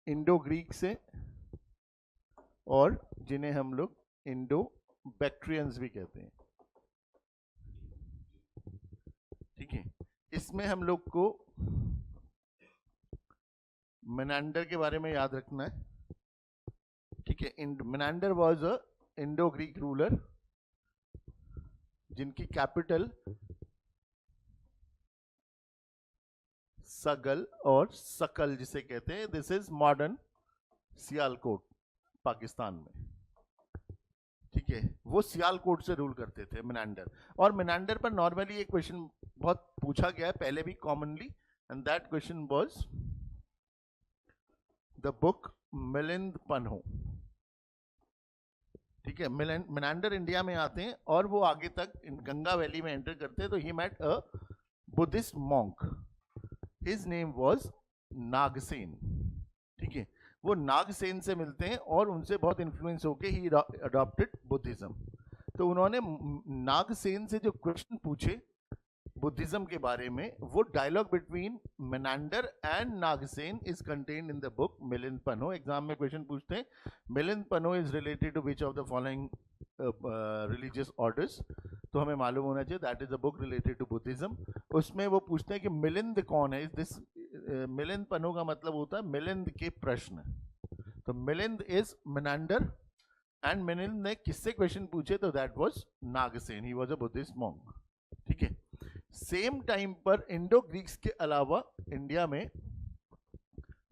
Indo Greek से, और जिन्हें हम लोग इंडो बैक्ट्रियंस भी कहते हैं। ठीक है, इसमें हम लोग को मेनांडर के बारे में याद रखना है। ठीक है, Menander was a Indo Greek ruler जिनकी कैपिटल सगल और सकल जिसे कहते हैं, this is modern Sialkot Pakistan में। ठीक है, वो सियालकोट से रूल करते थे मेनांडर। और मेनांडर पर नॉर्मली एक क्वेश्चन बहुत पूछा गया है पहले भी commonly, and that question was the book Milind Panho. ठीक है, मेनांडर इंडिया में आते हैं और वो आगे तक गंगा वैली में एंटर करते हैं, तो he met a Buddhist monk, his name was Nagasena. ठीक है, वो नागसेन से मिलते हैं और उनसे बहुत इन्फ्लुएंस होके ही अडॉप्टेड बुद्धिज्म। तो उन्होंने नागसेन से जो क्वेश्चन पूछे बुद्धिज्म के बारे में, वो dialogue between Menander and Nagasena is contained in the book Milind Panho. Exam में क्वेश्चन पूछते हैं Milind Panho is related to which of the following religious orders, तो हमें मालूम होना चाहिए that is a book related to Buddhism. उसमें वो पूछते हैं कि मिलिंद कौन है। दिस मिलिंद पन्हो का मतलब होता है मिलिंद के प्रश्न। तो Milind is Menander, and Milind ने किससे क्वेश्चन पूछे, तो that was Nagasena, he was a Buddhist monk. ठीक है, सेम टाइम पर इंडो ग्रीक्स के अलावा इंडिया में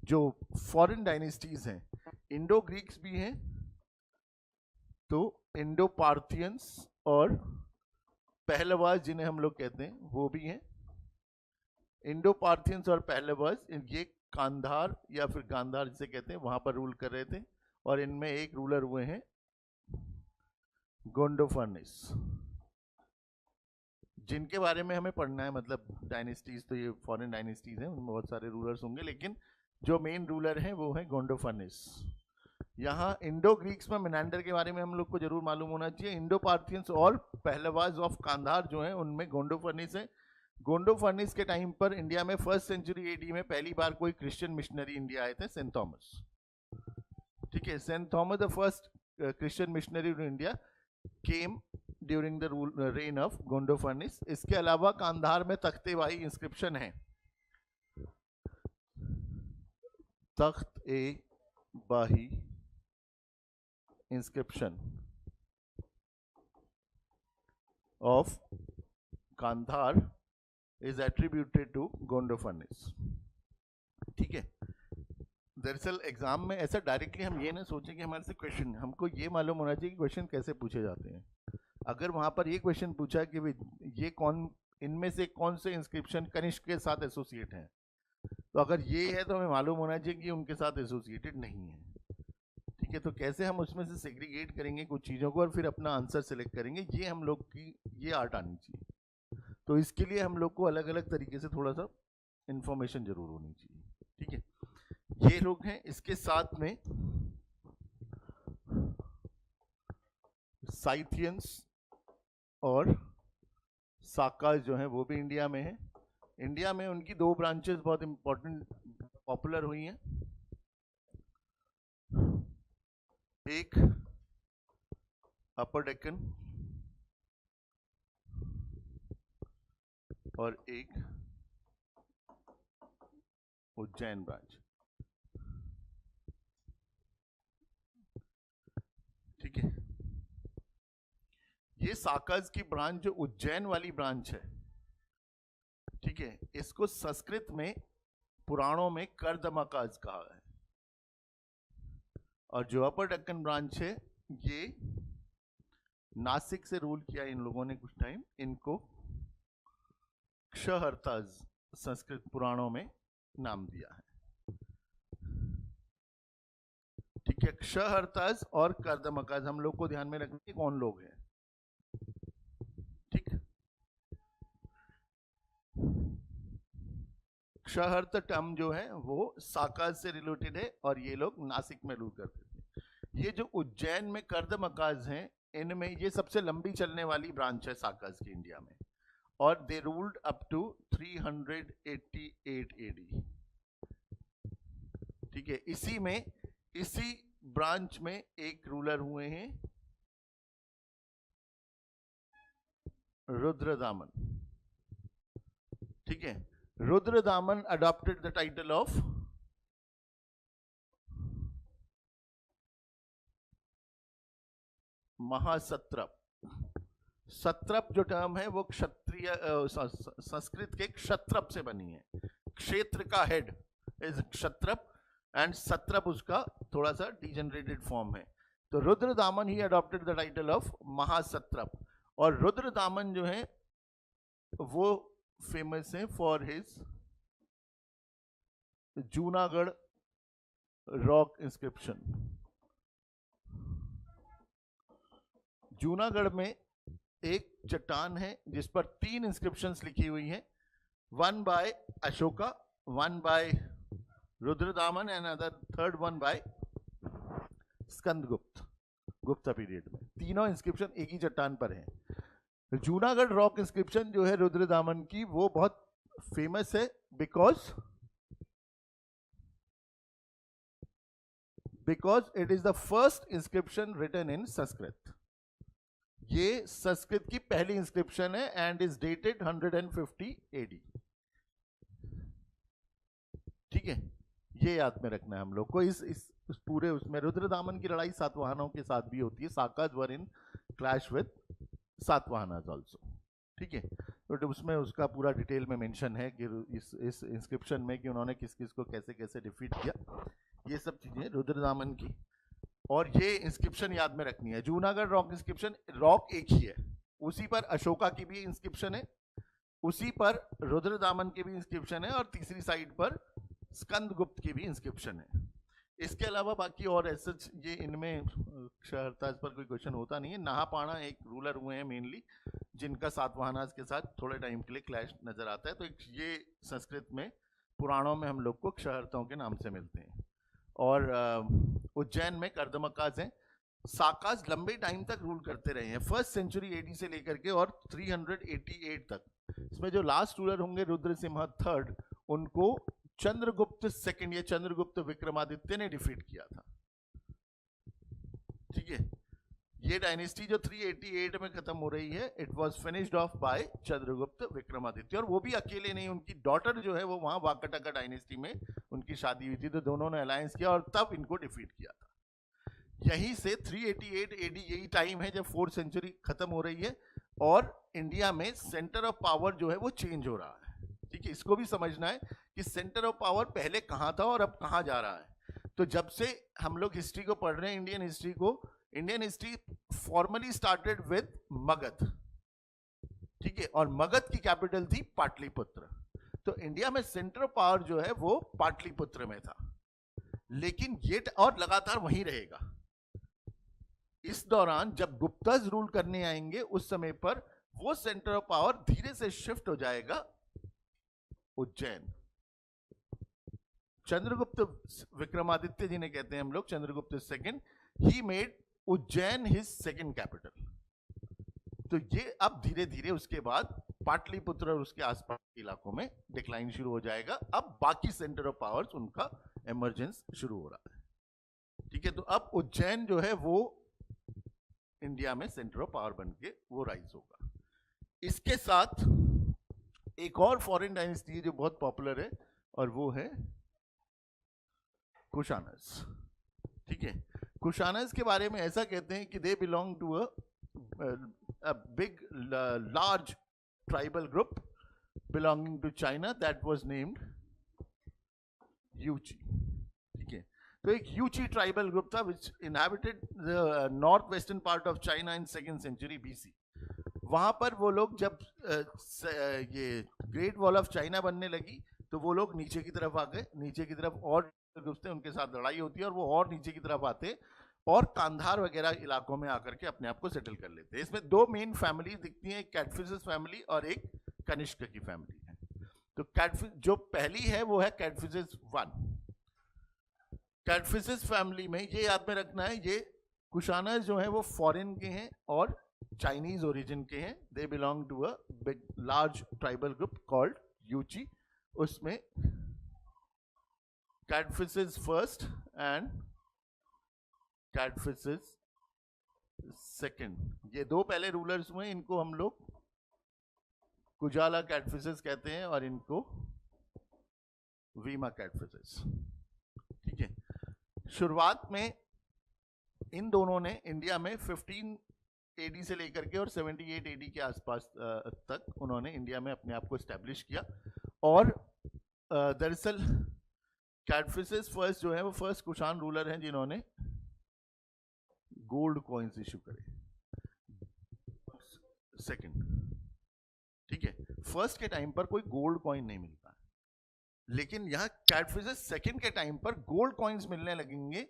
जो फॉरेन डायनेस्टीज हैं, इंडो ग्रीक्स भी हैं, तो इंडो पार्थियंस और पहलवास जिन्हें हम लोग कहते हैं वो भी हैं। इंडो पार्थियंस और पहलवास ये कांधार या फिर गांधार जिसे कहते हैं वहां पर रूल कर रहे थे, और इनमें एक रूलर हुए हैं गोंडोफर्निस, जिनके बारे में हमें पढ़ना है। मतलब डायनेस्टीज तो ये फॉरेन डायनेस्टीज हैं, उनमें बहुत सारे रूलर्स होंगे, लेकिन जो मेन रूलर हैं वो है गोंडोफर्निस। यहाँ इंडो ग्रीक्स में मेनांडर के बारे में हम लोग को जरूर मालूम होना चाहिए। इंडो पार्थियंस और पहलवास ऑफ कांधार जो है उनमें गोंडोफर्निस है। गोंडोफर्निस के टाइम पर इंडिया में 1st सेंचुरी एडी में पहली बार कोई क्रिश्चियन मिशनरी इंडिया आए थे, सेंट थॉमस। ठीक है, Saint Thomas the first Christian missionary in India came during the reign of Gondophernes. इसके अलावा कांधार में तख्ते-बाही इंस्क्रिप्शन है, Takht e Bahi inscription of Kandahar is attributed to Gondophernes. ठीक है, दरअसल एग्जाम में ऐसा डायरेक्टली हम ये ना सोचें कि हमारे से क्वेश्चन, हमको ये मालूम होना चाहिए कि क्वेश्चन कैसे पूछे जाते हैं। अगर वहां पर ये क्वेश्चन पूछा कि ये कौन, इनमें से कौन से इंस्क्रिप्शन कनिष्क के साथ एसोसिएट हैं, तो अगर ये है तो हमें मालूम होना चाहिए कि उनके साथ एसोसिएटेड नहीं है। ठीक है, तो कैसे हम उसमें से सेग्रीगेट करेंगे कुछ चीज़ों को और फिर अपना आंसर सेलेक्ट करेंगे, ये हम लोग की ये आर्ट आनी चाहिए। तो इसके लिए हम लोग को अलग अलग तरीके से थोड़ा सा इंफॉर्मेशन जरूर होनी चाहिए। ठीक है, ये लोग हैं। इसके साथ में साइथियंस और साकाज जो हैं वो भी इंडिया में हैं। इंडिया में उनकी 2 ब्रांचेस बहुत इंपॉर्टेंट पॉपुलर हुई हैं। एक अपर डेक्कन और एक उज्जैन ब्रांच। ठीक है, ये साकाज की ब्रांच जो उज्जैन वाली ब्रांच है, ठीक है, इसको संस्कृत में पुराणों में कर्दमकाज कहा है। और जो अपर डेक्कन ब्रांच है ये नासिक से रूल किया इन लोगों ने कुछ टाइम, इनको क्षहर्ताज संस्कृत पुराणों में नाम दिया है। ठीक है, क्षहर्ताज और कर्दमकाज हम लोग को ध्यान में रखना कौन लोग हैं। ठीक, क्षहर्त टर्म जो है वो साकाज से रिलेटेड है और ये लोग नासिक में रूल करते थे। ये जो उज्जैन में कर्दमकाज हैं, इनमें ये सबसे लंबी चलने वाली ब्रांच है साकाज की इंडिया में, और they ruled up to 388 AD. ठीक है, इसी ब्रांच में एक रूलर हुए हैं रुद्रदामन। ठीक है, Rudradaman adopted the title of Mahasatrapa. Satrap जो टर्म है वो क्षत्रिय संस्कृत के क्षत्रप से बनी है। क्षेत्र का हेड इज क्षत्रप एंड सत्रप उसका थोड़ा सा डिजेनरेटेड फॉर्म है। तो रुद्रदामन ही अडॉप्टेड द टाइटल ऑफ महासत्रप। और रुद्रदामन जो है वो फेमस है for his Junagadh rock inscription. Junagadh में एक चट्टान है जिस पर 3 इंस्क्रिप्शंस लिखी हुई हैं, one by Ashoka, one by Rudradaman and other third one by Skandagupta, Gupta period में। तीनों इंस्क्रिप्शन एक ही चट्टान पर हैं। जूनागढ़ रॉक इंस्क्रिप्शन जो है रुद्रदामन की वो बहुत फेमस है because it is the first inscription written in Sanskrit. ये संस्कृत की पहली इंस्क्रिप्शन है एंड इज डेटेड 150 AD। ठीक है, ये याद में रखना है हम लोग को। इस पूरे उसमें रुद्रदामन की लड़ाई सातवाहनों के साथ भी होती है। साकाज वर इन क्लैश विद सातवाहनास आल्सो। ठीक है, तो उसमें उसका पूरा डिटेल में मेंशन है कि इस इंस्क्रिप्शन में कि उन्होंने किस किस को कैसे कैसे डिफीट किया। ये सब चीजें रुद्रदामन की, और ये इंस्क्रिप्शन याद में रखनी है। जूनागढ़ रॉक इंस्क्रिप्शन, रॉक एक ही है, उसी पर अशोका की भी इंस्क्रिप्शन है, उसी पर रुद्रदामन की भी इंस्क्रिप्शन है, और तीसरी साइड पर स्कंदगुप्त की भी इंस्क्रिप्शन है। इसके अलावा बाकी और ऐसे ये इनमें शहरता इस पर कोई क्वेश्चन होता नहीं है। नाहापाणा एक रूलर हुए हैं मेनली, जिनका सातवाहनास के साथ थोड़े टाइम के लिए क्लैश नजर आता है। तो ये संस्कृत में पुराणों में हम लोग को क्षहरताओं के नाम से मिलते हैं। और उज्जैन में कर्दमकाज हैं। साकाज लंबे टाइम तक रूल करते रहे हैं, 1st सेंचुरी AD से लेकर के और 388 तक। इसमें जो लास्ट रूलर होंगे रुद्रसिम्हा III, उनको चंद्रगुप्त सेकंड या चंद्रगुप्त विक्रमादित्य ने डिफीट किया था। ठीक है, ये डायनेस्टी जो 388 में खत्म हो रही है, it was finished off by Chandragupta Vikramaditya. और वो भी अकेले नहीं, उनकी डॉटर जो है वो वहां वाकाटका डायनेस्टी में उनकी शादी हुई थी, तो दोनों ने अलायंस किया और तब इनको डिफीट किया था। यहीं से 388 AD यही टाइम है जब 4th सेंचुरी खत्म हो रही है और इंडिया में सेंटर ऑफ पावर जो है वो चेंज हो रहा है। ठीक है, इसको भी समझना है कि सेंटर ऑफ पावर पहले कहां था और अब कहां जा रहा है। तो जब से हम लोग हिस्ट्री को पढ़ रहे हैं, Indian history formally started with Magadh. ठीक है, और मगध की कैपिटल थी पाटलिपुत्र। तो इंडिया में सेंटर ऑफ पावर जो है वो पाटलिपुत्र में था, लेकिन ये और लगातार वहीं रहेगा। इस दौरान जब गुप्ताज रूल करने आएंगे, उस समय पर वो सेंटर ऑफ पावर धीरे से शिफ्ट हो जाएगा उज्जैन। चंद्रगुप्त विक्रमादित्य जी ने कहते हैं हम लोग, Chandragupta second, he made Ujjain his second capital. तो ये अब धीरे धीरे उसके बाद पाटलिपुत्र और उसके आसपास के इलाकों में डिक्लाइन शुरू हो जाएगा। अब बाकी सेंटर ऑफ पावर्स उनका इमर्जेंस शुरू हो रहा है। ठीक है, तो अब उज्जैन जो है वो इंडिया में सेंटर ऑफ पावर बन के वो राइज होगा। इसके साथ एक और फॉरेन डायनेस्टी जो बहुत पॉपुलर है और वो है कुशानस। ठीक है, कुशानस के बारे में ऐसा कहते हैं कि they belong to a big large tribal group belonging to China that was named Yuezhi. ठीक है, तो एक यूची ट्राइबल ग्रुप था which inhabited the north western part of China in 2nd century BC। वहां पर वो लोग जब ये ग्रेट वॉल ऑफ चाइना बनने लगी तो वो लोग नीचे की तरफ आ गए। नीचे की तरफ और ग्रुप थे, उनके साथ लड़ाई होती है और वो और नीचे की तरफ आते और कांधार वगैरह इलाकों में आकर के अपने आप को सेटल कर लेते हैं। इसमें 2 मेन फैमिली दिखती हैं, एक कैटफिशिस फैमिली और एक कनिष्क की फैमिली है। तो कैटफिश जो पहली है वो है कैटफिशिस 1। कैटफिशिस फैमिली में ये याद में रखना है, ये कुशानस जो है वो फॉरेन के हैं और चाइनीज ओरिजिन के हैं। They belong to a big large tribal group called Yuezhi. उसमें Kadphises first and Kadphises second. ये दो पहले रूलर्स हुए, इनको हम लोग कुजाला कैडफिसेस कहते हैं और इनको वीमा कैडफिसेस। ठीक है, शुरुआत में इन दोनों ने इंडिया में 15 एडी से लेकर के और 78 एडी के आसपास तक उन्होंने इंडिया में अपने आप को एस्टेब्लिश किया। और दरअसल कैडफिसेस फर्स्ट जो है वो फर्स्ट कुशान रूलर हैं जिन्होंने गोल्ड कॉइन्स इशू करे। सेकंड, ठीक है, फर्स्ट के टाइम पर कोई गोल्ड कॉइन नहीं मिलता, लेकिन यहां कैडफिसेस सेकंड के टाइम पर गोल्ड कॉइन्स मिलने लगेंगे।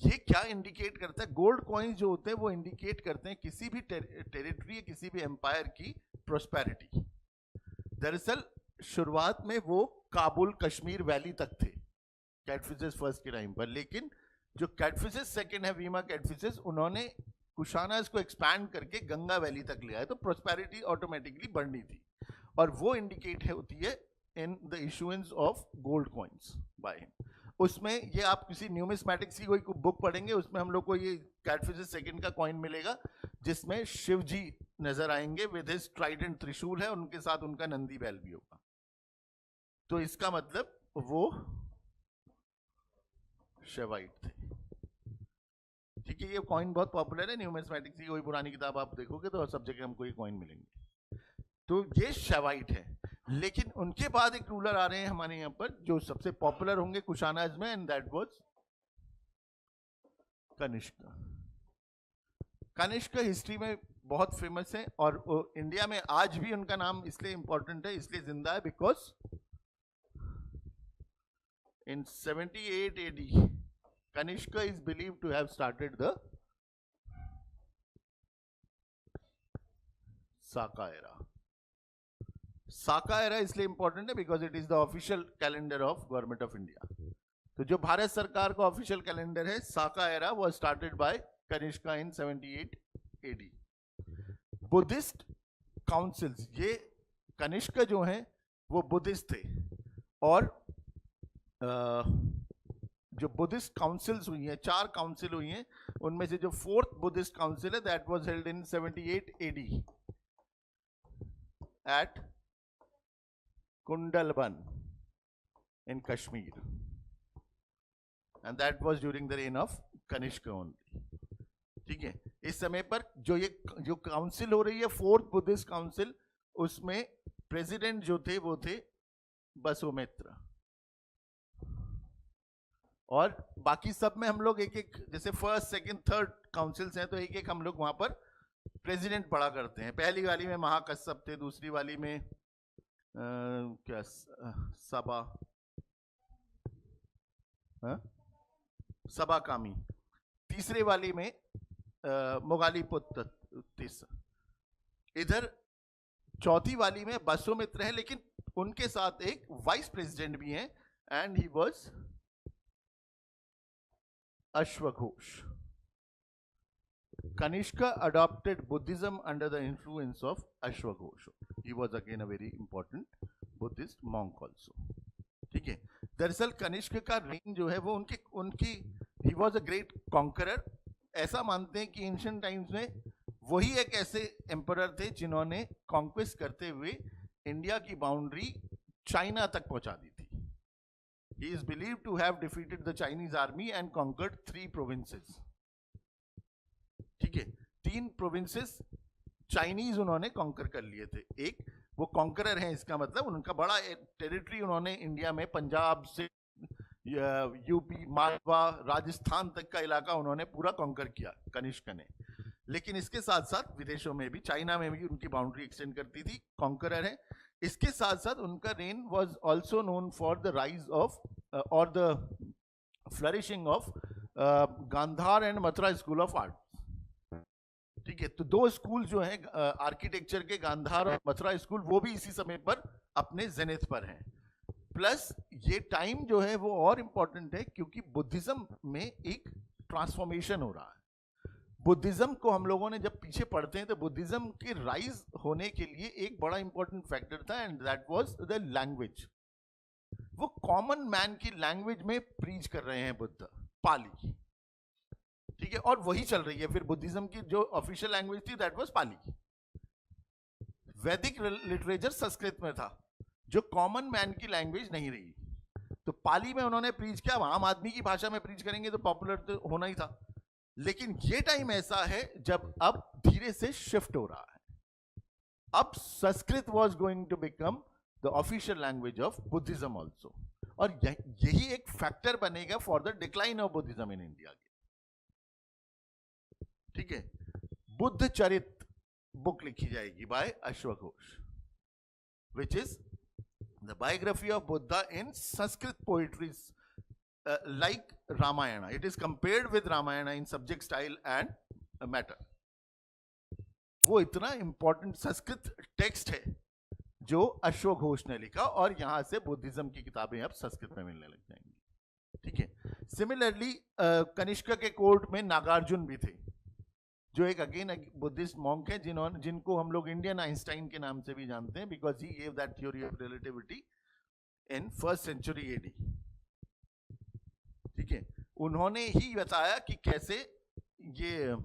ये क्या इंडिकेट करता है? गोल्ड कॉइन्स जो होते हैं वो इंडिकेट करते हैं किसी भी टेरिटरी, किसी भी एम्पायर की प्रोस्पेरिटी। दरअसल शुरुआत में वो काबुल कश्मीर वैली तक थे कैडफिसेस फर्स्ट के टाइम पर, लेकिन जो कैडफिसेस सेकंड है वीमा कैडफिसेस, उन्होंने कुशानास को एक्सपैंड करके गंगा वैली तक ले आए, तो प्रोस्पेरिटी ऑटोमेटिकली बढ़नी थी। और वो इंडिकेट होती है in the issuance of gold coins by him. उसमें ये आप किसी न्यूमिस्मैटिक्स की कोई बुक पढ़ेंगे, उसमें हम लोग को ये कैडफिसेस सेकंड का कॉइन मिलेगा जिसमें शिव जी नजर आएंगे विद हिज ट्राइडेंट त्रिशूल है, उनके साथ उनका नंदी बैल भी होगा। तो इसका मतलब वो शेवाइट थे। ठीक है, ये कॉइन बहुत पॉपुलर है, न्यूमिस्मैटिक्स की कोई पुरानी किताब आप देखोगे तो सब जगह हमको ये कॉइन मिलेंगे। तो ये शेवाइट है। लेकिन उनके बाद एक रूलर आ रहे हैं हमारे यहाँ पर जो सबसे पॉपुलर होंगे कुशानाज में, and that was Kanishka. Kanishka history में बहुत फेमस है और इंडिया में आज भी उनका नाम इसलिए इंपॉर्टेंट है, इसलिए जिंदा है, because in 78 AD Kanishka is believed to have started the Saka era. Saka era इसलिए इंपॉर्टेंट है because it is the official calendar of government of India. Bharat जो भारत सरकार का ऑफिशियल कैलेंडर है, Saka era was started by Kanishka in 78 AD। Buddhist councils, ये कनिष्का जो हैं वो बुद्धिस्ट थे, और जो बुद्धिस्ट काउंसिल्स हुई हैं, 4 काउंसिल हुई हैं, उनमें से जो 4th बुद्धिस्ट काउंसिल है that was held in 78 AD at Kundalvan in Kashmir, and that was during the reign of Kanishka only. ठीक है, इस समय पर जो काउंसिल हो रही है 4th बुद्धिस्ट काउंसिल, उसमें प्रेसिडेंट जो थे वो थे बसुमित्र, और बाकी सब में हम लोग एक एक, जैसे फर्स्ट सेकंड थर्ड काउंसिल्स हैं तो एक एक हम लोग वहां पर प्रेसिडेंट पढ़ा करते हैं। पहली वाली में महाकश्यप थे, दूसरी वाली में क्या सबा सबाकामी, तीसरे वाली में मोगालीपुत्र, इधर चौथी वाली में बसुमित्र है, लेकिन उनके साथ एक वाइस प्रेसिडेंट भी हैं, and he was Ashwaghosh. Kanishka adopted Buddhism under the influence of Ashwaghosh. He was again a very important Buddhist monk also. ठीक है, दरअसल कनिष्क का रेन जो है वो उनकी he was a great conqueror। ऐसा मानते हैं कि एंशिएंट टाइम्स में वही एक ऐसे एम्परर थे जिन्होंने कॉन्क्वेस्ट करते हुए इंडिया की बाउंड्री चाइना तक पहुंचा दी थी। He is believed to have defeated the Chinese army and conquered 3 provinces. ठीक है, 3 provinces चाइनीज उन्होंने कॉन्कर कर लिए थे। एक वो कॉन्करर हैं, इसका मतलब उनका बड़ा टेरिटरी उन्होंने इंडिया में पंजाब से यूपी, मालवा, राजस्थान तक का इलाका उन्होंने पूरा कॉन्कर किया कनिष्क ने। लेकिन इसके साथ साथ विदेशों में भी, चाइना में भी उनकी बाउंड्री एक्सटेंड करती थी, कॉन्करर है। इसके साथ साथ उनका reign was also known for the rise of और the flourishing of Gandhara and Mathura school of art. ठीक है, तो 2 स्कूल जो हैं आर्किटेक्चर के, गांधार और मथुरा स्कूल, वो भी इसी समय पर अपने जेनिथ पर हैं। प्लस ये टाइम जो है वो और इंपॉर्टेंट है क्योंकि बुद्धिज्म में एक ट्रांसफॉर्मेशन हो रहा है। बुद्धिज्म को हम लोगों ने जब पीछे पढ़ते हैं तो बुद्धिज्म के राइज होने के लिए एक बड़ा इंपॉर्टेंट फैक्टर था, and that was the language. वो कॉमन मैन की लैंग्वेज में प्रीच कर रहे हैं बुद्ध, पाली, ठीक है, और वही चल रही है फिर बुद्धिज्म की जो ऑफिशियल लैंग्वेज थी दैट वाज पाली। वैदिक लिटरेचर संस्कृत में था जो कॉमन मैन की लैंग्वेज नहीं रही, तो पाली में उन्होंने प्रीच किया। आम आदमी की भाषा में प्रीच करेंगे तो पॉपुलर तो होना ही था, लेकिन ये टाइम ऐसा है जब अब धीरे से शिफ्ट हो रहा है, अब Sanskrit was going to become the official language of Buddhism also, और यही एक फैक्टर बनेगा for the decline of Buddhism in India. ठीक है, बुद्ध चरित बुक लिखी जाएगी बाय अश्वघोष, which is the biography of Buddha in Sanskrit poetries like Ramayana. It is compared with Ramayana in subject, style and matter. वो इतना इंपॉर्टेंट संस्कृत टेक्स्ट है जो अश्वघोष ने लिखा, और यहां से बुद्धिज्म की किताबें अब संस्कृत में मिलने लग जाएंगी। ठीक है, सिमिलरली कनिष्क के कोर्ट में नागार्जुन भी थे, जो एक अगेन बुद्धिस्ट मॉन्क है, जिनको हम लोग इंडियन आइंस्टाइन के नाम से भी जानते हैं, because he gave that theory of relativity in 1st century AD। ठीक है, उन्होंने ही बताया कि कैसे ये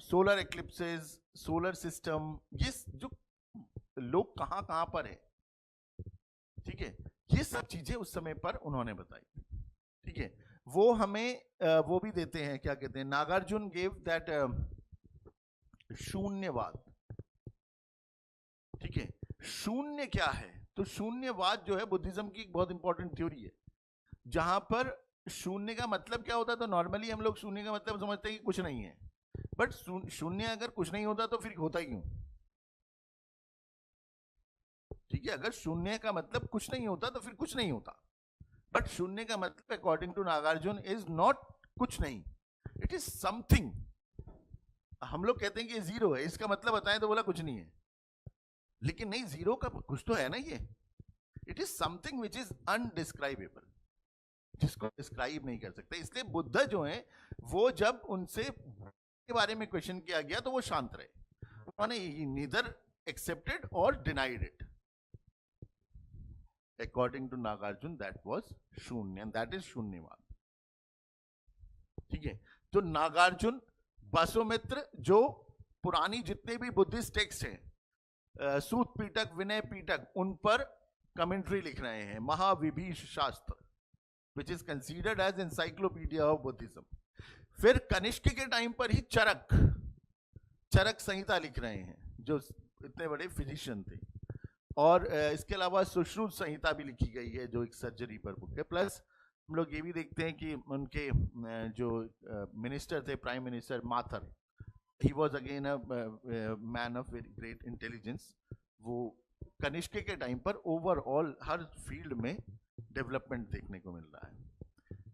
सोलर एक्लिप्सेस, सोलर सिस्टम, ये जो लोग कहां कहां पर है, ठीक है, ये सब चीजें उस समय पर उन्होंने बताई। ठीक है, वो हमें वो भी देते हैं, क्या कहते हैं, नागार्जुन गेव दैट शून्यवाद। ठीक है, शून्य क्या है, तो शून्यवाद जो है बुद्धिज्म की एक बहुत इंपॉर्टेंट थ्योरी है, जहां पर शून्य का मतलब क्या होता है, तो नॉर्मली हम लोग शून्य का मतलब समझते हैं कि कुछ नहीं है, बट शून्य अगर कुछ नहीं होता तो फिर होता ही क्यों? ठीक है, अगर शून्य का मतलब कुछ नहीं होता तो फिर कुछ नहीं होता, बट शून्य का मतलब according to Nagarjuna is not कुछ नहीं, इट इज समथिंग। हम लोग कहते हैं कि जीरो है, इसका मतलब बताएं तो बोला कुछ नहीं है, लेकिन नहीं, जीरो का कुछ तो है ना, ये it is something which is indescribable, जिसको डिस्क्राइब नहीं कर सकते। इसलिए बुद्ध जो है वो जब उनसे के बारे में क्वेश्चन किया गया तो वो शांत रहे, उन्होंने नीदर एक्सेप्टेड और denied it. According to Nagarjuna, that was शून्य, and that is शून्यवाद। ठीक है, तो नागार्जुन, बसुमित्र, जो पुरानी जितने भी बुद्धिस्ट टेक्स्ट हैं, सूत पीटक, विनय पीटक, उन पर कमेंट्री लिख रहे हैं, Mahavibhasha Shastra, which is considered as encyclopedia of Buddhism. फिर कनिष्क के टाइम पर ही चरक संहिता लिख रहे हैं, जो इतने बड़े फिजिशियन थे, और इसके अलावा सुश्रुत संहिता भी लिखी गई है जो एक सर्जरी पर बुक है। प्लस हम लोग ये भी देखते हैं कि उनके जो मिनिस्टर थे, prime minister माथर, he was again a man of very great intelligence. वो कनिष्क के टाइम पर ओवरऑल हर फील्ड में डेवलपमेंट देखने को मिल रहा है,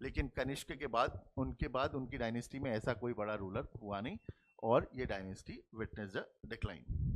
लेकिन कनिष्क के बाद उनकी डायनेस्टी में ऐसा कोई बड़ा रूलर हुआ नहीं, और ये डायनेस्टी विटनेस द डिक्लाइन।